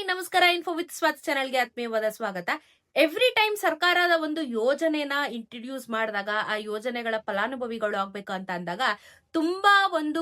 ನಮಸ್ಕಾರ. Info with ಸ್ವಾತ್ ಚಾನೆಲ್ಗೆ ಆತ್ಮೀಯವಾದ ಸ್ವಾಗತ. ಎವ್ರಿ ಟೈಮ್ ಸರ್ಕಾರದ ಒಂದು ಯೋಜನೆನ ಇಂಟ್ರೊಡ್ಯೂಸ್ ಮಾಡಿದಾಗ ಆ ಯೋಜನೆಗಳ ಫಲಾನುಭವಿಗಳು ಆಗ್ಬೇಕು ಅಂತ ಅಂದಾಗ ತುಂಬಾ ಒಂದು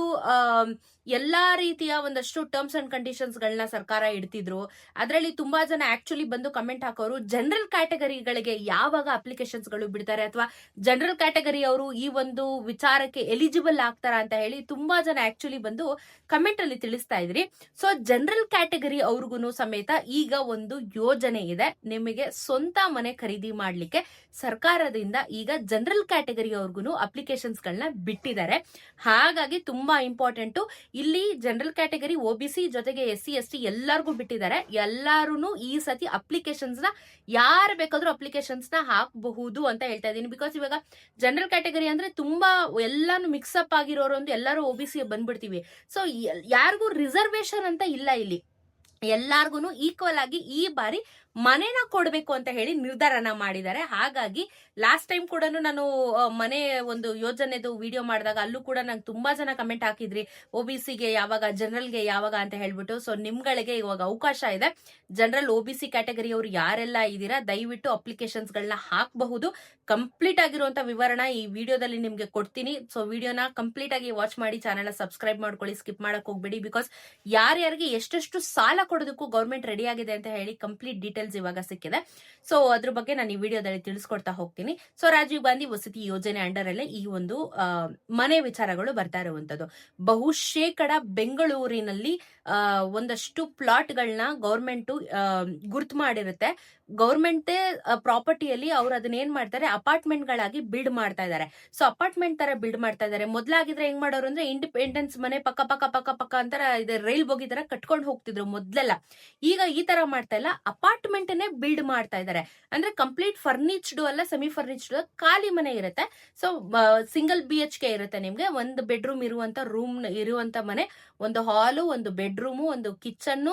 ಎಲ್ಲಾ ರೀತಿಯ ಒಂದಷ್ಟು ಟರ್ಮ್ಸ್ ಅಂಡ್ ಕಂಡೀಷನ್ಸ್ ಗಳನ್ನ ಸರ್ಕಾರ ಇಡ್ತಿದ್ರು. ಅದರಲ್ಲಿ ತುಂಬಾ ಜನ ಆಕ್ಚುಲಿ ಬಂದು ಕಮೆಂಟ್ ಹಾಕೋರು, ಜನರಲ್ ಕ್ಯಾಟಗರಿಗಳಿಗೆ ಯಾವಾಗ ಅಪ್ಲಿಕೇಶನ್ಸ್ ಗಳು ಬಿಡ್ತಾರೆ ಅಥವಾ ಜನರಲ್ ಕ್ಯಾಟಗರಿ ಅವರು ಈ ಒಂದು ವಿಚಾರಕ್ಕೆ ಎಲಿಜಿಬಲ್ ಆಗ್ತಾರ ಅಂತ ಹೇಳಿ ತುಂಬಾ ಜನ ಆಕ್ಚುಲಿ ಬಂದು ಕಮೆಂಟ್ ಅಲ್ಲಿ ತಿಳಿಸ್ತಾ ಇದ್ರಿ. ಸೊ ಜನರಲ್ ಕ್ಯಾಟಗರಿ ಅವ್ರಿಗೂ ಸಮೇತ ಈಗ ಒಂದು ಯೋಜನೆ ಇದೆ. ನಿಮಗೆ ಸ್ವಂತ ಮನೆ ಖರೀದಿ ಮಾಡ್ಲಿಕ್ಕೆ ಸರ್ಕಾರದಿಂದ ಈಗ ಜನರಲ್ ಕ್ಯಾಟಗರಿ ಅವ್ರಿಗೂ ಅಪ್ಲಿಕೇಶನ್ಸ್ ಗಳನ್ನ ಬಿಟ್ಟಿದ್ದಾರೆ. ಹಾಗಾಗಿ ತುಂಬಾ ಇಂಪಾರ್ಟೆಂಟ್. ಇಲ್ಲಿ ಜನರಲ್ ಕ್ಯಾಟಗರಿ, ಒಬಿಸಿ ಜೊತೆಗೆ SC ST ಎಲ್ಲರಿಗೂ ಬಿಟ್ಟಿದ್ದಾರೆ. ಎಲ್ಲಾರು ಈ ಸತಿ ಅಪ್ಲಿಕೇಶನ್ಸ್ ನ ಯಾರು ಬೇಕಾದ್ರೂ ಅಪ್ಲಿಕೇಶನ್ಸ್ ನ ಹಾಕಬಹುದು ಅಂತ ಹೇಳ್ತಾ ಇದೀನಿ. ಬಿಕಾಸ್ ಇವಾಗ ಜನರಲ್ ಕ್ಯಾಟಗರಿ ಅಂದ್ರೆ ತುಂಬಾ ಎಲ್ಲಾನು ಮಿಕ್ಸಪ್ ಆಗಿರೋರು ಒಂದು ಎಲ್ಲರೂ OBC ಬಂದ್ಬಿಡ್ತೀವಿ. ಸೊ ಯಾರಿಗೂ ರಿಸರ್ವೇಶನ್ ಅಂತ ಇಲ್ಲ. ಇಲ್ಲಿ ಎಲ್ಲಾರ್ಗು ಈಕ್ವಲ್ ಆಗಿ ಈ ಬಾರಿ ಮನೆನ ಕೊಡ್ಬೇಕು ಅಂತ ಹೇಳಿ ನಿರ್ಧಾರನ ಮಾಡಿದ್ದಾರೆ. ಹಾಗಾಗಿ ಲಾಸ್ಟ್ ಟೈಮ್ ಕೂಡ ನಾನು ಮನೆ ಒಂದು ಯೋಜನೆದು ವಿಡಿಯೋ ಮಾಡಿದಾಗ ಅಲ್ಲೂ ಕೂಡ ನಂಗೆ ತುಂಬಾ ಜನ ಕಮೆಂಟ್ ಹಾಕಿದ್ರಿ, OBCಗೆ ಯಾವಾಗ, ಜನರಲ್ಗೆ ಯಾವಾಗ ಅಂತ ಹೇಳ್ಬಿಟ್ಟು. ಸೊ ನಿಮ್ಗಳಿಗೆ ಇವಾಗ ಅವಕಾಶ ಇದೆ. ಜನರಲ್ OBC ಕ್ಯಾಟಗರಿ ಅವರು ಯಾರೆಲ್ಲ ಇದ್ದೀರಾ ದಯವಿಟ್ಟು ಅಪ್ಲಿಕೇಶನ್ಸ್ ಗಳನ್ನ ಹಾಕಬಹುದು. ಕಂಪ್ಲೀಟ್ ಆಗಿರುವಂತ ವಿವರಣ ಈ ವಿಡಿಯೋದಲ್ಲಿ ನಿಮ್ಗೆ ಕೊಡ್ತೀನಿ. ಸೊ ವಿಡಿಯೋನ ಕಂಪ್ಲೀಟ್ ಆಗಿ ವಾಚ್ ಮಾಡಿ, ಚಾನೆಲ್ ಸಬ್ಸ್ಕ್ರೈಬ್ ಮಾಡ್ಕೊಳ್ಳಿ, ಸ್ಕಿಪ್ ಮಾಡಕ್ ಹೋಗ್ಬೇಡಿ. ಬಿಕಾಸ್ ಯಾರ್ಯಾರಿಗೆ ಎಷ್ಟೆಷ್ಟು ಸಾಲ ಕೊಡೋದಕ್ಕೂ ಗೌರ್ಮೆಂಟ್ ರೆಡಿ ಆಗಿದೆ ಅಂತ ಹೇಳಿ ಕಂಪ್ಲೀಟ್ ಡೀಟೇಲ್ಸ್ ಇವಾಗ ಸಿಕ್ಕಿದೆ. ಸೊ ಅದ್ರ ಬಗ್ಗೆ ನಾನು ಈ ವಿಡಿಯೋದಲ್ಲಿ ತಿಳಿಸ್ಕೊಡ್ತಾ ಹೋಗ್ತೀನಿ. ಸೊ ರಾಜೀವ್ ಗಾಂಧಿ ವಸತಿ ಯೋಜನೆ ಅಂಡರ್ ಅಲ್ಲೇ ಈ ಒಂದು ಮನೆ ವಿಚಾರಗಳು ಬರ್ತಾ ಇರುವಂತದ್ದು. ಬಹುಶೇಕಡ ಬೆಂಗಳೂರಿನಲ್ಲಿ ಒಂದಷ್ಟು ಪ್ಲಾಟ್ ಗಳನ್ನ ಗೌರ್ಮೆಂಟ್ ಗುರ್ತು ಮಾಡಿರುತ್ತೆ. ಗೌರ್ಮೆಂಟ್ ಪ್ರಾಪರ್ಟಿಯಲ್ಲಿ ಅವ್ರು ಅದನ್ನ ಏನ್ ಮಾಡ್ತಾರೆ, ಅಪಾರ್ಟ್ಮೆಂಟ್ ಗಳಾಗಿ ಬಿಲ್ಡ್ ಮಾಡ್ತಾ ಇದಾರೆ. ಸೊ ಅಪಾರ್ಟ್ಮೆಂಟ್ ತರ ಬಿಲ್ಡ್ ಮಾಡ್ತಾ ಇದಾರೆ. ಮೊದ್ಲಾಗಿದ್ರೆ ಹೆಂಗ್ ಮಾಡೋರು ಅಂದ್ರೆ ಇಂಡಿಪೆಂಡೆನ್ಸ್ ಮನೆ ಪಕ್ಕ ಪಕ್ಕ ಪಕ್ಕ ಪಕ್ಕ ಅಂತರ ರೈಲ್ ಬೋಗಿ ತರ ಕಟ್ಕೊಂಡು ಹೋಗ್ತಿದ್ರು ಮೊದ್ಲೆಲ್ಲ. ಈಗ ಈ ತರ ಮಾಡ್ತಾ ಇಲ್ಲ, ಅಪಾರ್ಟ್ಮೆಂಟ್ ಬಿಲ್ಡ್ ಮಾಡ್ತಾ ಇದಾರೆ. ಅಂದ್ರೆ ಕಂಪ್ಲೀಟ್ ಫರ್ನಿಚ್ಡ್ ಅಲ್ಲ, ಸೆಮಿ ಫರ್ನಿಚ್ಡ್ ಖಾಲಿ ಮನೆ ಇರುತ್ತೆ. ಸೊ ಸಿಂಗಲ್ BHK ಇರುತ್ತೆ. ನಿಮ್ಗೆ ಒಂದು ಬೆಡ್ರೂಮ್ ಇರುವಂತ ರೂಮ್ ಇರುವಂತ ಮನೆ, ಒಂದು ಹಾಲು, ಒಂದು ಬೆಡ್ರೂಮು, ಒಂದು ಕಿಚನ್,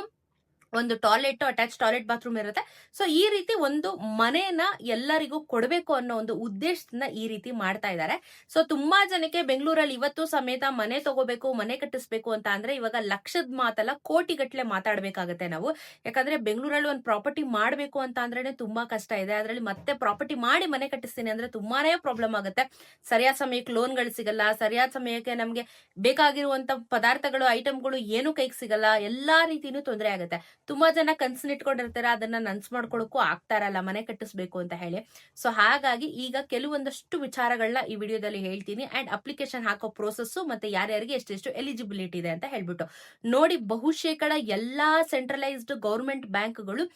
ಒಂದು ಟಾಯ್ಲೆಟ್, ಅಟ್ಯಾಚ್ ಟಾಯ್ಲೆಟ್ ಬಾತ್ರೂಮ್ ಇರುತ್ತೆ. ಸೊ ಈ ರೀತಿ ಒಂದು ಮನೆನ ಎಲ್ಲರಿಗೂ ಕೊಡಬೇಕು ಅನ್ನೋ ಒಂದು ಉದ್ದೇಶದಿಂದ ಈ ರೀತಿ ಮಾಡ್ತಾ ಇದ್ದಾರೆ. ಸೊ ತುಂಬಾ ಜನಕ್ಕೆ ಬೆಂಗಳೂರಲ್ಲಿ ಇವತ್ತು ಸಮೇತ ಮನೆ ತಗೋಬೇಕು, ಮನೆ ಕಟ್ಟಿಸ್ಬೇಕು ಅಂತ ಅಂದ್ರೆ ಇವಾಗ ಲಕ್ಷದ ಮಾತಲ್ಲ, ಕೋಟಿ ಗಟ್ಲೆ ಮಾತಾಡ್ಬೇಕಾಗತ್ತೆ ನಾವು. ಯಾಕಂದ್ರೆ ಬೆಂಗಳೂರಲ್ಲಿ ಒಂದು ಪ್ರಾಪರ್ಟಿ ಮಾಡ್ಬೇಕು ಅಂತ ಅಂದ್ರೆ ತುಂಬಾ ಕಷ್ಟ ಇದೆ. ಅದರಲ್ಲಿ ಮತ್ತೆ ಪ್ರಾಪರ್ಟಿ ಮಾಡಿ ಮನೆ ಕಟ್ಟಿಸ್ತೀನಿ ಅಂದ್ರೆ ತುಂಬಾನೇ ಪ್ರಾಬ್ಲಮ್ ಆಗುತ್ತೆ. ಸರಿಯಾದ ಸಮಯಕ್ಕೆ ಲೋನ್ಗಳು ಸಿಗಲ್ಲ, ಸರಿಯಾದ ಸಮಯಕ್ಕೆ ನಮ್ಗೆ ಬೇಕಾಗಿರುವಂತ ಪದಾರ್ಥಗಳು, ಐಟಮ್ಗಳು ಏನು ಕೈಗೆ ಸಿಗಲ್ಲ, ಎಲ್ಲಾ ರೀತಿನೂ ತೊಂದರೆ ಆಗುತ್ತೆ. ತುಂಬಾ ಜನ ಕನ್ಸನ್ ಇಟ್ಕೊಂಡಿರ್ತಾರೆ, ಅದನ್ನ ನನ್ಸ್ ಮಾಡ್ಕೊಳಕ್ಕೂ ಆಗ್ತಾರಲ್ಲ ಮನೆ ಕಟ್ಟಿಸ್ಬೇಕು ಅಂತ ಹೇಳಿ. ಸೊ ಹಾಗಾಗಿ ಈಗ ಕೆಲವೊಂದಷ್ಟು ವಿಚಾರಗಳನ್ನ ಈ ವಿಡಿಯೋದಲ್ಲಿ ಹೇಳ್ತೀನಿ. ಅಂಡ್ ಅಪ್ಲಿಕೇಶನ್ ಹಾಕೋ ಪ್ರೋಸೆಸ್ ಮತ್ತೆ ಯಾರ್ಯಾರಿಗೆ ಎಷ್ಟೆಷ್ಟು ಎಲಿಜಿಬಿಲಿಟಿ ಇದೆ ಅಂತ ಹೇಳ್ಬಿಟ್ಟು ನೋಡಿ. ಬಹುಶೇಕಡ ಎಲ್ಲಾ ಸೆಂಟ್ರಲೈಸ್ಡ್ ಗೌರ್ಮೆಂಟ್ ಬ್ಯಾಂಕ್ಗಳು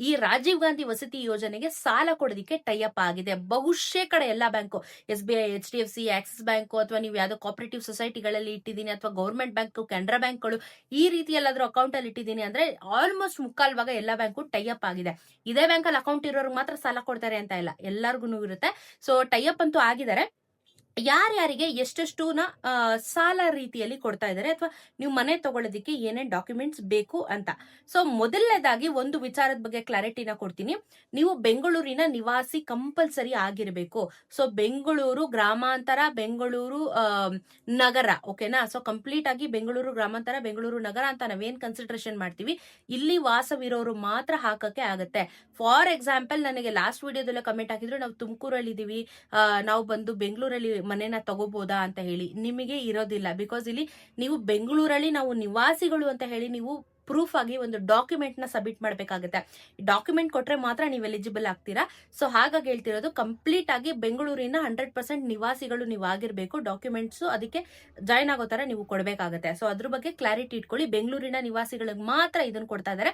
ಈ ರಾಜೀವ್ ಗಾಂಧಿ ವಸತಿ ಯೋಜನೆಗೆ ಸಾಲ ಕೊಡೋದಕ್ಕೆ ಟೈಅಪ್ ಆಗಿದೆ. ಬಹುಶೇಕಡ ಎಲ್ಲಾ bank, SBI, HDFC, Axis bank, ಅಥವಾ ನೀವು ಯಾವ್ದೋ ಕೋಆಪರೇಟಿವ್ ಸೊಸೈಟಿಗಳಲ್ಲಿ ಇಟ್ಟಿದ್ದೀನಿ, ಅಥವಾ ಗೌರ್ಮೆಂಟ್ ಬ್ಯಾಂಕ್, ಕೆನರಾ ಬ್ಯಾಂಕ್ಗಳು ಈ ರೀತಿ ಎಲ್ಲಾದ್ರೂ ಅಕೌಂಟ್ ಅಲ್ಲಿ ಇಟ್ಟಿದ್ದೀನಿ ಅಂದ್ರೆ ಆಲ್ಮೋಸ್ಟ್ ಮುಕ್ಕಾಲ್ ಭಾಗ ಎಲ್ಲಾ ಬ್ಯಾಂಕು ಟೈಅಪ್ ಆಗಿದೆ. ಇದೇ ಬ್ಯಾಂಕ್ ಅಲ್ಲಿ ಅಕೌಂಟ್ ಇರೋರ್ಗೆ ಮಾತ್ರ ಸಾಲ ಕೊಡ್ತಾರೆ ಅಂತ ಇಲ್ಲ, ಎಲ್ಲಾರ್ಗು ಇರುತ್ತೆ. ಸೊ ಟೈಅಪ್ ಅಂತೂ ಆಗಿದ್ದಾರೆ. ಯಾರ್ಯಾರಿಗೆ ಎಷ್ಟೆಷ್ಟುನ ಸಾಲ ರೀತಿಯಲ್ಲಿ ಕೊಡ್ತಾ ಇದ್ದಾರೆ, ಅಥವಾ ನೀವು ಮನೆ ತಗೊಳ್ಳೋದಕ್ಕೆ ಏನೇನ್ ಡಾಕ್ಯುಮೆಂಟ್ಸ್ ಬೇಕು ಅಂತ. ಸೊ ಮೊದಲನೇದಾಗಿ ಒಂದು ವಿಚಾರದ ಬಗ್ಗೆ ಕ್ಲಾರಿಟಿನ ಕೊಡ್ತೀನಿ. ನೀವು ಬೆಂಗಳೂರಿನ ನಿವಾಸಿ ಕಂಪಲ್ಸರಿ ಆಗಿರ್ಬೇಕು. ಸೊ ಬೆಂಗಳೂರು ಗ್ರಾಮಾಂತರ, ಬೆಂಗಳೂರು ನಗರ, ಓಕೆನಾ. ಸೊ ಕಂಪ್ಲೀಟ್ ಆಗಿ ಬೆಂಗಳೂರು ಗ್ರಾಮಾಂತರ, ಬೆಂಗಳೂರು ನಗರ ಅಂತ ನಾವೇನ್ ಕನ್ಸಿಡರೇಷನ್ ಮಾಡ್ತೀವಿ, ಇಲ್ಲಿ ವಾಸವಿರೋರು ಮಾತ್ರ ಹಾಕಕ್ಕೆ ಆಗತ್ತೆ. ಫಾರ್ ಎಕ್ಸಾಂಪಲ್, ನನಗೆ ಲಾಸ್ಟ್ ವಿಡಿಯೋದಲ್ಲ ಕಮೆಂಟ್ ಹಾಕಿದ್ರು, ನಾವು ತುಮಕೂರಲ್ಲಿ ಇದೀವಿ, ನಾವು ಬಂದು ಬೆಂಗಳೂರಲ್ಲಿ ಮನೆನ ತಗೋಬಹುದಾ ಅಂತ ಹೇಳಿ. ನಿಮಗೆ ಇರೋದಿಲ್ಲ. ಬಿಕಾಸ್ ಇಲ್ಲಿ ನೀವು ಬೆಂಗಳೂರಲ್ಲಿ ನಾವು ನಿವಾಸಿಗಳು ಅಂತ ಹೇಳಿ ನೀವು ಪ್ರೂಫ್ ಆಗಿ ಒಂದು ಡಾಕ್ಯುಮೆಂಟ್ ನ ಸಬ್ಮಿಟ್ ಮಾಡ್ಬೇಕಾಗುತ್ತೆ. ಡಾಕ್ಯುಮೆಂಟ್ ಕೊಟ್ರೆ ಮಾತ್ರ ನೀವು ಎಲಿಜಿಬಲ್ ಆಗ್ತೀರಾ. ಸೊ ಹಾಗಾಗಿ ಹೇಳ್ತಿರೋದು, ಕಂಪ್ಲೀಟ್ ಆಗಿ ಬೆಂಗಳೂರಿನ 100% ನಿವಾಸಿಗಳು ನೀವು ಆಗಿರ್ಬೇಕು. ಡಾಕ್ಯುಮೆಂಟ್ಸ್ ಅದಕ್ಕೆ ಜಾಯ್ನ್ ಆಗೋ ತರ ನೀವು ಕೊಡ್ಬೇಕಾಗತ್ತೆ. ಸೊ ಅದ್ರ ಬಗ್ಗೆ ಕ್ಲಾರಿಟಿ ಇಟ್ಕೊಳ್ಳಿ. ಬೆಂಗಳೂರಿನ ನಿವಾಸಿಗಳಿಗೆ ಮಾತ್ರ ಇದನ್ನ ಕೊಡ್ತಾ ಇದಾರೆ.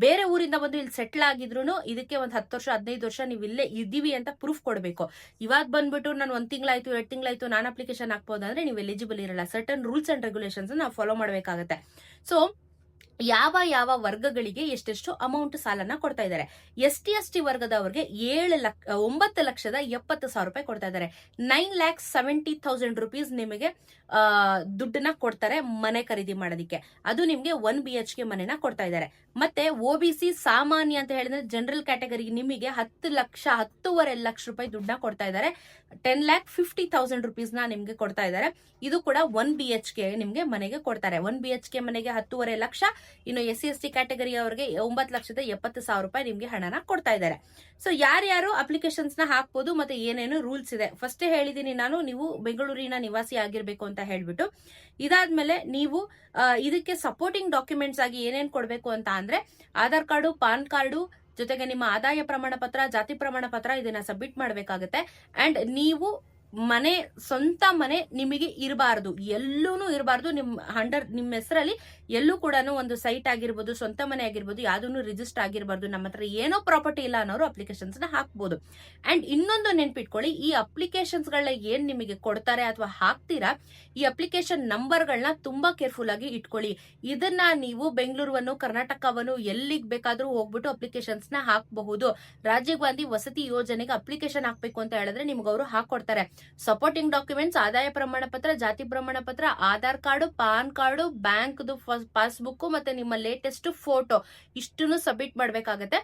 ಬೇರೆ ಊರಿಂದ ಬಂದು ಇಲ್ಲಿ ಸೆಟ್ಲ್ ಆಗಿದ್ರು ಇದಕ್ಕೆ ಒಂದು 10 ವರ್ಷ 15 ವರ್ಷ ನೀವು ಇಲ್ಲೇ ಇದೀವಿ ಅಂತ ಪ್ರೂಫ್ ಕೊಡಬೇಕು. ಇವಾಗ ಬಂದ್ಬಿಟ್ಟು ನಾನು 1 ತಿಂಗಳಾಯ್ತು 2 ತಿಂಗಳಾಯ್ತು ನಾನು ಅಪ್ಲಿಕೇಶನ್ ಹಾಕ್ಬೋದಂದ್ರೆ ನೀವು ಎಲಿಜಿಬಲ್ ಇರಲ್ಲ. ಸರ್ಟನ್ ರೂಲ್ಸ್ ಅಂಡ್ ರೆಗ್ಯುಲೇಷನ್ಸ್ ನಾವು ಫಾಲೋ ಮಾಡಬೇಕಾಗತ್ತೆ. ಸೊ ಯಾವ ಯಾವ ವರ್ಗಗಳಿಗೆ ಎಷ್ಟೆಷ್ಟು ಅಮೌಂಟ್ ಸಾಲನ ಕೊಡ್ತಾ ಇದ್ದಾರೆ. ST ST ವರ್ಗದವರಿಗೆ 9,70,70,000 ರೂಪಾಯಿ ಕೊಡ್ತಾ ಇದ್ದಾರೆ. 9,70,000 ರೂಪೀಸ್ ನಿಮಗೆ ದುಡ್ಡನ್ನ ಕೊಡ್ತಾರೆ ಮನೆ ಖರೀದಿ ಮಾಡೋದಿಕ್ಕೆ. ಅದು ನಿಮ್ಗೆ 1 BHK ಮನೆನ ಕೊಡ್ತಾ ಇದ್ದಾರೆ. ಮತ್ತೆ OBC ಸಾಮಾನ್ಯ ಅಂತ ಹೇಳಿದ್ರೆ ಜನರಲ್ ಕ್ಯಾಟಗರಿ ನಿಮಗೆ 10,10,5 ಲಕ್ಷ ರೂಪಾಯಿ ದುಡ್ಡನ್ನ ಕೊಡ್ತಾ ಇದ್ದಾರೆ. 10,50,000 ರೂಪೀಸ್ ನ ನಿಮ್ಗೆ ಕೊಡ್ತಾ ಇದ್ದಾರೆ. ಇದು ಕೂಡ 1 BHK ನಿಮ್ಗೆ ಮನೆಗೆ ಕೊಡ್ತಾರೆ. 1 BHK ಮನೆಗೆ 10,5 ಲಕ್ಷ, ಇನ್ನು SC ST ಕ್ಯಾಟಗರಿ ಅವರಿಗೆ 9,70,000 ರೂಪಾಯಿ ನಿಮ್ಗೆ ಹಣನ ಕೊಡ್ತಾ ಇದ್ದಾರೆ. ಸೊ ಯಾರ್ಯಾರು ಅಪ್ಲಿಕೇಶನ್ಸ್ ನ ಹಾಕ್ಬೋದು ಮತ್ತೆ ಏನೇನು ರೂಲ್ಸ್ ಇದೆ ಫಸ್ಟ್ ಹೇಳಿದೀನಿ ನಾನು. ನೀವು ಬೆಂಗಳೂರಿನ ನಿವಾಸಿ ಆಗಿರ್ಬೇಕು ಅಂತ ಹೇಳ್ಬಿಟ್ಟು, ಇದಾದ್ಮೇಲೆ ನೀವು ಇದಕ್ಕೆ ಸಪೋರ್ಟಿಂಗ್ ಡಾಕ್ಯುಮೆಂಟ್ಸ್ ಆಗಿ ಏನೇನ್ ಕೊಡ್ಬೇಕು ಅಂತ ಅಂದ್ರೆ ಆಧಾರ್ ಕಾರ್ಡು, ಪಾನ್ ಕಾರ್ಡು, ಜೊತೆಗೆ ನಿಮ್ಮ ಆದಾಯ ಪ್ರಮಾಣ ಪತ್ರ, ಜಾತಿ ಪ್ರಮಾಣ ಪತ್ರ ಇದನ್ನ ಸಬ್ಮಿಟ್ ಮಾಡ್ಬೇಕಾಗತ್ತೆ. ಅಂಡ್ ನೀವು ಸ್ವಂತ ಮನೆ ನಿಮಗೆ ಇರಬಾರ್ದು, ಎಲ್ಲೂನು ಇರಬಾರ್ದು. ನಿಮ್ಮ ಹೆಸರಲ್ಲಿ ಎಲ್ಲೂ ಕೂಡ ಒಂದು ಸೈಟ್ ಆಗಿರ್ಬೋದು, ಸ್ವಂತ ಮನೆ ಆಗಿರ್ಬೋದು, ಯಾವ್ದನ್ನು ರಿಜಿಸ್ಟರ್ ಆಗಿರ್ಬಾರ್ದು. ನಮ್ಮ ಹತ್ರ ಏನೋ ಪ್ರಾಪರ್ಟಿ ಇಲ್ಲ ಅನ್ನೋರು ಅಪ್ಲಿಕೇಶನ್ಸ್ ನ ಹಾಕ್ಬೋದು. ಅಂಡ್ ಇನ್ನೊಂದು ನೆನ್ಪಿಟ್ಕೊಳ್ಳಿ, ಈ ಅಪ್ಲಿಕೇಶನ್ಸ್ ಗಳನ್ನ ಏನ್ ನಿಮಗೆ ಕೊಡ್ತಾರೆ ಅಥವಾ ಹಾಕ್ತೀರಾ, ಈ ಅಪ್ಲಿಕೇಶನ್ ನಂಬರ್ ಗಳನ್ನ ತುಂಬಾ ಕೇರ್ಫುಲ್ ಆಗಿ ಇಟ್ಕೊಳ್ಳಿ. ಇದನ್ನ ನೀವು ಬೆಂಗಳೂರನ್ನು, ಕರ್ನಾಟಕವನ್ನು ಎಲ್ಲಿಗ್ ಬೇಕಾದ್ರೂ ಹೋಗ್ಬಿಟ್ಟು ಅಪ್ಲಿಕೇಶನ್ಸ್ ನ ಹಾಕಬಹುದು. ರಾಜೀವ್ ಗಾಂಧಿ ವಸತಿ ಯೋಜನೆಗೆ ಅಪ್ಲಿಕೇಶನ್ ಹಾಕ್ಬೇಕು ಅಂತ ಹೇಳಿದ್ರೆ ನಿಮ್ಗೆ ಅವರು ಹಾಕೊಡ್ತಾರೆ. ಸಪೋರ್ಟಿಂಗ್ ಡಾಕ್ಯುಮೆಂಟ್ಸ್, ಆದಾಯ ಪ್ರಮಾಣ ಪತ್ರ, ಜಾತಿ ಪ್ರಮಾಣ ಪತ್ರ, Aadhaar card, PAN card, bank passbook ಮತ್ತೆ ನಿಮ್ಮ ಲೇಟೆಸ್ಟ್ ಫೋಟೋ ಇಷ್ಟನ್ನು ಸಬ್ಮಿಟ್ ಮಾಡ್ಬೇಕಾಗತ್ತೆ.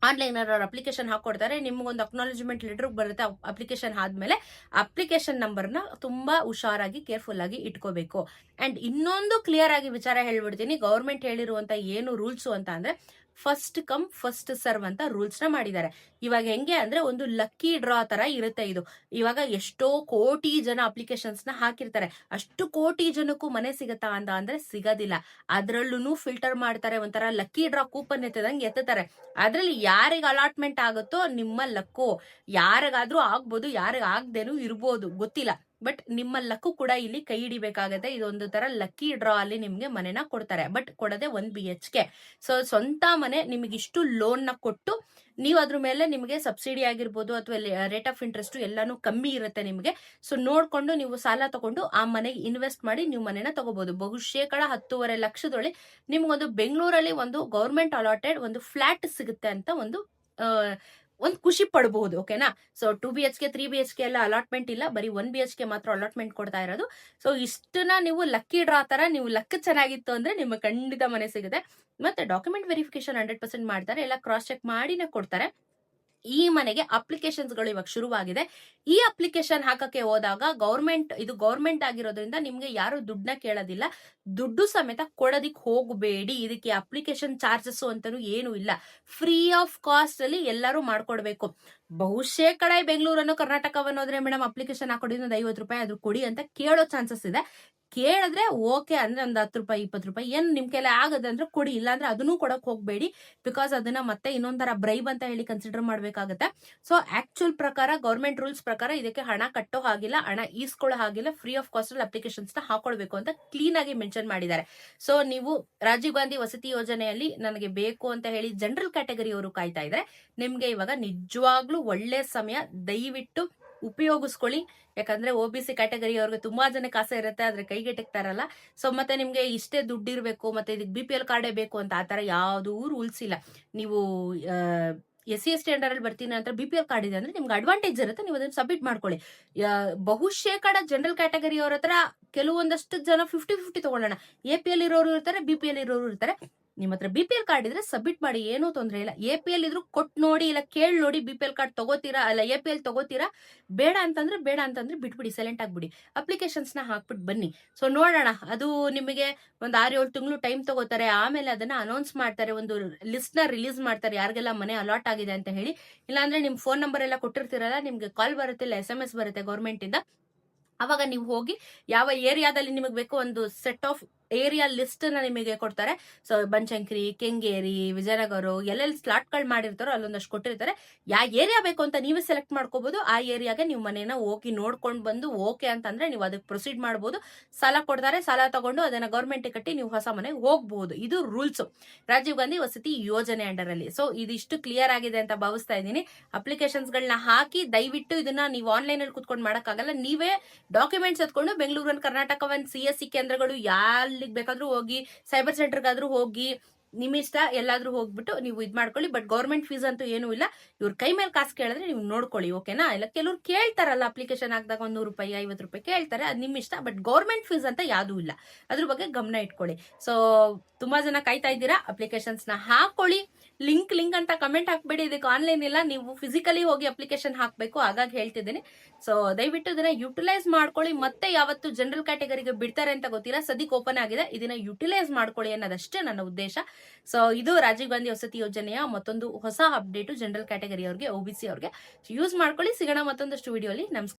ಆನ್ಲೈನ್ ಅವ್ರ ಅಪ್ಲಿಕೇಶನ್ ಹಾಕೊಡ್ತಾರೆ. ನಿಮ್ಗೊಂದು ಅಕ್ನಾಲಜ್ಮೆಂಟ್ ಲೆಟರ್ ಬರುತ್ತೆ. ಅಪ್ಲಿಕೇಶನ್ ಆದ್ಮೇಲೆ ಅಪ್ಲಿಕೇಶನ್ ನಂಬರ್ನ ತುಂಬಾ ಹುಷಾರಾಗಿ ಕೇರ್ಫುಲ್ ಆಗಿ ಇಟ್ಕೋಬೇಕು. ಅಂಡ್ ಇನ್ನೊಂದು ಕ್ಲಿಯರ್ ಆಗಿ ವಿಚಾರ ಹೇಳ್ಬಿಡ್ತೀನಿ, ಗವರ್ಮೆಂಟ್ ಹೇಳಿರುವಂತ ಏನು ರೂಲ್ಸ್ ಅಂತ ಅಂದ್ರೆ ಫಸ್ಟ್ ಕಮ್ ಫಸ್ಟ್ ಸರ್ವ್ ಅಂತ ರೂಲ್ಸ್ ನ ಮಾಡಿದ್ದಾರೆ. ಇವಾಗ ಹೆಂಗೆ ಅಂದ್ರೆ ಒಂದು ಲಕ್ಕಿ ಡ್ರಾ ತರ ಇರುತ್ತೆ ಇದು. ಇವಾಗ ಎಷ್ಟೋ ಕೋಟಿ ಜನ ಅಪ್ಲಿಕೇಶನ್ಸ್ ನ ಹಾಕಿರ್ತಾರೆ. ಅಷ್ಟು ಕೋಟಿ ಜನಕ್ಕೂ ಮನೆ ಸಿಗತ್ತಾ ಅಂತ ಅಂದ್ರೆ ಸಿಗೋದಿಲ್ಲ. ಅದ್ರಲ್ಲೂ ಫಿಲ್ಟರ್ ಮಾಡ್ತಾರೆ, ಒಂಥರ ಲಕ್ಕಿ ಡ್ರಾ ಕೂಪನ್ ಎತ್ತದಂಗೆ ಎತ್ತುತ್ತಾರೆ. ಅದ್ರಲ್ಲಿ ಯಾರಿಗ ಅಲಾಟ್ಮೆಂಟ್ ಆಗುತ್ತೋ ನಿಮ್ಮ ಲಕ್ಕು. ಯಾರಿಗಾದ್ರೂ ಆಗ್ಬೋದು, ಯಾರಿಗ ಆಗದೇನು ಇರ್ಬೋದು, ಗೊತ್ತಿಲ್ಲ. ಬಟ್ ನಿಮ್ಮ ಲಕ್ಕು ಕೂಡ ಇಲ್ಲಿ ಕೈ ಹಿಡಿಬೇಕಾಗತ್ತೆ. ಇದೊಂದು ತರ ಲಕ್ಕಿ ಡ್ರಾ ಅಲ್ಲಿ ನಿಮ್ಗೆ ಮನೆನ ಕೊಡ್ತಾರೆ. ಬಟ್ ಕೊಡದೆ 1 BHK. ಸೊ ಸ್ವಂತ ಮನೆ ನಿಮಗೆ ಇಷ್ಟು ಲೋನ್ ನ ಕೊಟ್ಟು ನೀವು ಅದ್ರ ಮೇಲೆ ನಿಮಗೆ ಸಬ್ಸಿಡಿ ಆಗಿರ್ಬೋದು ಅಥವಾ ರೇಟ್ ಆಫ್ ಇಂಟ್ರೆಸ್ಟ್ ಎಲ್ಲಾನು ಕಮ್ಮಿ ಇರುತ್ತೆ ನಿಮಗೆ. ಸೊ ನೋಡ್ಕೊಂಡು ನೀವು ಸಾಲ ತಗೊಂಡು ಆ ಮನೆಗೆ ಇನ್ವೆಸ್ಟ್ ಮಾಡಿ ನೀವು ಮನೆನ ತಗೋಬಹುದು. ಬಹುಶೇಕಡ 10.5 ಲಕ್ಷದೊಳಗೆ ನಿಮ್ಗೊಂದು ಬೆಂಗಳೂರಲ್ಲಿ ಒಂದು ಗವರ್ಮೆಂಟ್ ಅಲಾಟೆಡ್ ಒಂದು ಫ್ಲಾಟ್ ಸಿಗುತ್ತೆ ಅಂತ ಒಂದು ಖುಷಿ ಪಡಬಹುದು. ಓಕೆನಾ? ಸೊ 2 BHK 3 BHK ಎಲ್ಲ ಅಲಾಟ್ಮೆಂಟ್ ಇಲ್ಲ, ಬರೀ 1 BHK ಮಾತ್ರ ಅಲಾಟ್ಮೆಂಟ್ ಕೊಡ್ತಾ ಇರೋದು. ಸೊ ಇಷ್ಟನ್ನ ನೀವು ಲಕ್ಕಿ ಡ್ರಾ ತರ, ನೀವು ಲಕ್ ಚೆನ್ನಾಗಿತ್ತು ಅಂದ್ರೆ ನಿಮ್ಗೆ ಖಂಡಿತ ಮನೆ ಸಿಗುತ್ತೆ. ಮತ್ತೆ ಡಾಕ್ಯುಮೆಂಟ್ ವೆರಿಫಿಕೇಶನ್ 100% ಮಾಡ್ತಾರೆ, ಎಲ್ಲ ಕ್ರಾಸ್ ಚೆಕ್ ಮಾಡಿನೇ ಕೊಡ್ತಾರೆ. ಈ ಮನೆಗೆ ಅಪ್ಲಿಕೇಶನ್ಸ್ ಗಳು ಇವಾಗ ಶುರುವಾಗಿದೆ. ಈ ಅಪ್ಲಿಕೇಶನ್ ಹಾಕಕ್ಕೆ ಹೋದಾಗ ಇದು ಗೌರ್ಮೆಂಟ್ ಆಗಿರೋದ್ರಿಂದ ನಿಮ್ಗೆ ಯಾರು ದುಡ್ಡನ್ನ ಕೇಳೋದಿಲ್ಲ. ದುಡ್ಡು ಸಮೇತ ಕೊಡೋದಿಕ್ ಹೋಗಬೇಡಿ. ಇದಕ್ಕೆ ಅಪ್ಲಿಕೇಶನ್ ಚಾರ್ಜಸ್ ಅಂತಾನು ಏನು ಇಲ್ಲ. ಫ್ರೀ ಆಫ್ ಕಾಸ್ಟ್ ಅಲ್ಲಿ ಎಲ್ಲರೂ ಮಾಡ್ಕೊಡ್ಬೇಕು. ಬಹುಶೇಕಡ ಬೆಂಗಳೂರನ್ನು, ಕರ್ನಾಟಕವನ್ನು ಹೋದ್ರೆ ಮೇಡಮ್ ಅಪ್ಲಿಕೇಶನ್ ಹಾಕೊಡಿ, ಒಂದು 50 ರೂಪಾಯಿ ಆದ್ರೂ ಕೊಡಿ ಅಂತ ಕೇಳೋ ಚಾನ್ಸಸ್ ಇದೆ. ಕೇಳಿದ್ರೆ ಓಕೆ ಅಂದ್ರೆ ಒಂದು 10 ರೂಪಾಯಿ 20 ರೂಪಾಯಿ ಏನ್ ನಿಮ್ ಕೈಲಿ ಆಗದೆ ಅಂದ್ರೆ ಕೊಡಿ, ಇಲ್ಲಾಂದ್ರೆ ಅದನ್ನು ಕೊಡಕ್ ಹೋಗ್ಬೇಡಿ. ಬಿಕಾಸ್ ಅದನ್ನ ಮತ್ತೆ ಇನ್ನೊಂದರ ಬ್ರೈಬ್ ಅಂತ ಹೇಳಿ ಕನ್ಸಿಡರ್ ಮಾಡ್ಬೇಕಾಗತ್ತೆ. ಸೊ ಆಕ್ಚುಯಲ್ ಪ್ರಕಾರ, ಗವರ್ಮೆಂಟ್ ರೂಲ್ಸ್ ಪ್ರಕಾರ ಇದಕ್ಕೆ ಹಣ ಕಟ್ಟೋ ಹಾಗಿಲ್ಲ, ಹಣ ಈಸ್ಕೊಳ್ಳೋ ಹಾಗಿಲ್ಲ. ಫ್ರೀ ಆಫ್ ಕಾಸ್ಟ್ ಅಲ್ಲಿ ಅಪ್ಲಿಕೇಶನ್ಸ್ ನ ಹಾಕೊಳ್ಬೇಕು ಅಂತ ಕ್ಲೀನ್ ಆಗಿ ಮೆನ್ಷನ್ ಮಾಡಿದ್ದಾರೆ. ಸೊ ನೀವು ರಾಜೀವ್ ಗಾಂಧಿ ವಸತಿ ಯೋಜನೆಯಲ್ಲಿ ನನಗೆ ಬೇಕು ಅಂತ ಹೇಳಿ ಜನರಲ್ ಕ್ಯಾಟಗರಿ ಅವರು ಕಾಯ್ತಾ ಇದ್ರೆ, ನಿಮ್ಗೆ ಇವಾಗ ನಿಜವಾಗ್ಲೂ ಒಳ್ಳೆ ಸಮಯ. ದಯವಿಟ್ಟು ಉಪಯೋಗಿಸ್ಕೊಳ್ಳಿ. ಯಾಕಂದ್ರೆ OBC ಕ್ಯಾಟಗರಿ ಅವ್ರಿಗೆ ತುಂಬಾ ಜನಕ್ಕೆ ಆಸೆ ಇರುತ್ತೆ, ಆದ್ರೆ ಕೈಗೆಟಕ್ತಾರಲ್ಲ. ಸೊ ಮತ್ತೆ ನಿಮ್ಗೆ ಇಷ್ಟೇ ದುಡ್ಡು ಇರ್ಬೇಕು, ಮತ್ತೆ ಇದಕ್ಕೆ BPL ಕಾರ್ಡೇ ಬೇಕು ಅಂತ ಆತರ ಯಾವ್ದೂ ರೂಲ್ಸ್ ಇಲ್ಲ. ನೀವು SC ST ಅಂಡರ್ ಅಲ್ಲಿ ಬರ್ತೀನಿ ಅಂತ BPL ಕಾರ್ಡ್ ಇದೆ ಅಂದ್ರೆ ನಿಮ್ಗೆ ಅಡ್ವಾಂಟೇಜ್ ಇರುತ್ತೆ, ನೀವು ಅದನ್ನ ಸಬ್ಮಿಟ್ ಮಾಡ್ಕೊಳ್ಳಿ. ಬಹುಶೇಕಡ ಜನರಲ್ ಕ್ಯಾಟಗರಿ ಅವ್ರ ಹತ್ರ ಕೆಲವೊಂದಷ್ಟು ಜನ 50-50 ತಗೊಳ್ಳೋಣ. APL ಇರೋರು ಇರ್ತಾರೆ, BPL ಇರೋರು ಇರ್ತಾರೆ. ನಿಮ್ಮ ಹತ್ರ BPL ಕಾರ್ಡ್ ಇದ್ರೆ ಸಬ್ಮಿಟ್ ಮಾಡಿ, ಏನೂ ತೊಂದ್ರೆ ಇಲ್ಲ. APL ಇದ್ರು ಕೊಟ್ಟು ನೋಡಿ, ಇಲ್ಲ ಕೇಳಿ ನೋಡಿ, BPL ಕಾರ್ಡ್ ತಗೋತೀರಾ ಅಲ್ಲ APL ತಗೋತೀರಾ, ಬೇಡ ಅಂತಂದ್ರೆ ಬಿಟ್ಬಿಡಿ, ಸೈಲೆಂಟ್ ಆಗ್ಬಿಡಿ. ಅಪ್ಲಿಕೇಶನ್ಸ್ ನ ಹಾಕ್ಬಿಟ್ಟು ಬನ್ನಿ. ಸೊ ನೋಡೋಣ, ಅದು ನಿಮಗೆ ಒಂದು 6-7 ತಿಂಗಳು ಟೈಮ್ ತಗೋತಾರೆ. ಆಮೇಲೆ ಅದನ್ನ ಅನೌನ್ಸ್ ಮಾಡ್ತಾರೆ, ಒಂದು ಲಿಸ್ಟ್ ನ ರಿಲೀಸ್ ಮಾಡ್ತಾರೆ, ಯಾರಿಗೆಲ್ಲ ಮನೆ ಅಲಾಟ್ ಆಗಿದೆ ಅಂತ ಹೇಳಿ. ಇಲ್ಲಾಂದ್ರೆ ನಿಮ್ ಫೋನ್ ನಂಬರ್ ಎಲ್ಲ ಕೊಟ್ಟಿರ್ತೀರಲ್ಲ, ನಿಮ್ಗೆ ಕಾಲ್ ಬರುತ್ತೆ, ಇಲ್ಲ SMS ಬರುತ್ತೆ ಗವರ್ಮೆಂಟ್ ಇಂದ. ಅವಾಗ ನೀವು ಹೋಗಿ ಯಾವ ಏರಿಯಾದಲ್ಲಿ ನಿಮಗೆ ಬೇಕು ಒಂದು ಸೆಟ್ ಆಫ್ ಏರಿಯಾ ಲಿಸ್ಟ್ ನ ನಿಮಗೆ ಕೊಡ್ತಾರೆ. ಸೊ ಬನಶಂಕರಿ, ಕೆಂಗೇರಿ, ವಿಜಯನಗರ ಎಲ್ಲೆಲ್ಲಿ ಸ್ಲಾಟ್ ಗಳು ಮಾಡಿರ್ತಾರೋ ಅಲ್ಲೊಂದಷ್ಟು ಕೊಟ್ಟಿರ್ತಾರೆ. ಯಾವ ಏರಿಯಾ ಬೇಕು ಅಂತ ನೀವೇ ಸೆಲೆಕ್ಟ್ ಮಾಡ್ಕೋಬಹುದು. ಆ ಏರಿಯಾಗೆ ನೀವು ಮನೇನ ಹೋಗಿ ನೋಡ್ಕೊಂಡು ಬಂದು ಓಕೆ ಅಂತಂದ್ರೆ ನೀವು ಅದಕ್ಕೆ ಪ್ರೊಸೀಡ್ ಮಾಡಬಹುದು. ಸಾಲ ಕೊಡ್ತಾರೆ, ಸಾಲ ತಗೊಂಡು ಅದನ್ನ ಗವರ್ಮೆಂಟ್ ಕಟ್ಟಿ ನೀವು ಹೊಸ ಮನೆಗೆ ಹೋಗಬಹುದು. ಇದು ರೂಲ್ಸ್ ರಾಜೀವ್ ಗಾಂಧಿ ವಸತಿ ಯೋಜನೆ ಅಂಡರ್ ಅಲ್ಲಿ. ಸೊ ಇದಿಷ್ಟು ಕ್ಲಿಯರ್ ಆಗಿದೆ ಅಂತ ಭಾವಿಸ್ತಾ ಇದ್ದೀನಿ. ಅಪ್ಲಿಕೇಶನ್ಸ್ ಗಳನ್ನ ಹಾಕಿ, ದಯವಿಟ್ಟು ಇದನ್ನ ನೀವು ಆನ್ಲೈನ್ ಅಲ್ಲಿ ಕುತ್ಕೊಂಡು ಮಾಡಕ್ಕಾಗಲ್ಲ. ನೀವೇ ಡಾಕ್ಯುಮೆಂಟ್ಸ್ ಎತ್ಕೊಂಡು ಬೆಂಗಳೂರು ಕರ್ನಾಟಕ CSC ಕೇಂದ್ರಗಳು ಎಲ್ಲಿಗೆ ಬೇಕಾದ್ರೂ ಹೋಗಿ, ಸೈಬರ್ ಸೆಂಟರ್ಗಾದ್ರೂ ಹೋಗಿ, ನಿಮ್ ಇಷ್ಟ ಎಲ್ಲಾದ್ರೂ ಹೋಗ್ಬಿಟ್ಟು ನೀವು ಇದ್ ಮಾಡ್ಕೊಳ್ಳಿ. ಬಟ್ ಗವರ್ಮೆಂಟ್ ಫೀಸ್ ಅಂತೂ ಏನು ಇಲ್ಲ. ಇವ್ರ ಕೈ ಮೇಲೆ ಕಾಸು ಕೇಳಿದ್ರೆ ನೀವು ನೋಡ್ಕೊಳ್ಳಿ. ಓಕೆನಾ? ಇಲ್ಲ ಕೆಲವ್ರು ಕೇಳ್ತಾರಲ್ಲ, ಅಪ್ಲಿಕೇಶನ್ ಹಾಕಿದಾಗ 100 ರೂಪಾಯಿ 50 ರೂಪಾಯಿ ಕೇಳ್ತಾರೆ, ಅದು ನಿಮ್ ಇಷ್ಟ. ಬಟ್ ಗವರ್ಮೆಂಟ್ ಫೀಸ್ ಅಂತ ಯಾವ್ದೂ ಇಲ್ಲ, ಅದ್ರ ಬಗ್ಗೆ ಗಮನ ಇಟ್ಕೊಳ್ಳಿ. ಸೊ ತುಂಬಾ ಜನ ಕಾಯ್ತಾ ಇದ್ದೀರಾ, ಅಪ್ಲಿಕೇಶನ್ಸ್ ನ ಹಾಕೊಳ್ಳಿ. ಲಿಂಕ್ ಅಂತ ಕಮೆಂಟ್ ಹಾಕ್ಬೇಡಿ. ಇದಕ್ಕೆ ಆನ್ಲೈನ್ ಇಲ್ಲ, ನೀವು ಫಿಸಿಕಲಿ ಹೋಗಿ ಅಪ್ಲಿಕೇಶನ್ ಹಾಕ್ಬೇಕು. ಹಾಗಾಗಿ ಹೇಳ್ತಿದ್ದೀನಿ. ಸೊ ದಯವಿಟ್ಟು ಇದನ್ನ ಯುಟಿಲೈಸ್ ಮಾಡ್ಕೊಳ್ಳಿ. ಮತ್ತೆ ಯಾವತ್ತು ಜನರಲ್ ಕ್ಯಾಟಗರಿಗೆ ಬಿಡ್ತಾರೆ ಅಂತ ಗೊತ್ತಿಲ್ಲ. ಸದ್ಯಕ್ಕೆ ಓಪನ್ ಆಗಿದೆ, ಇದನ್ನ ಯುಟಿಲೈಸ್ ಮಾಡ್ಕೊಳ್ಳಿ ಅನ್ನೋದಷ್ಟೇ ನನ್ನ ಉದ್ದೇಶ. ಸೊ ಇದು ರಾಜೀವ್ ಗಾಂಧಿ ವಸತಿ ಯೋಜನೆಯ ಮತ್ತೊಂದು ಹೊಸ ಅಪ್ಡೇಟ್ ಜನರಲ್ ಕ್ಯಾಟಗರಿ ಅವ್ರಿಗೆ, OBC ಅವ್ರಿಗೆ ಯೂಸ್ ಮಾಡ್ಕೊಳ್ಳಿ. ಸಿಗೋಣ ಮತ್ತೊಂದಷ್ಟು ವಿಡಿಯೋ ಅಲ್ಲಿ. ನಮಸ್ಕಾರ.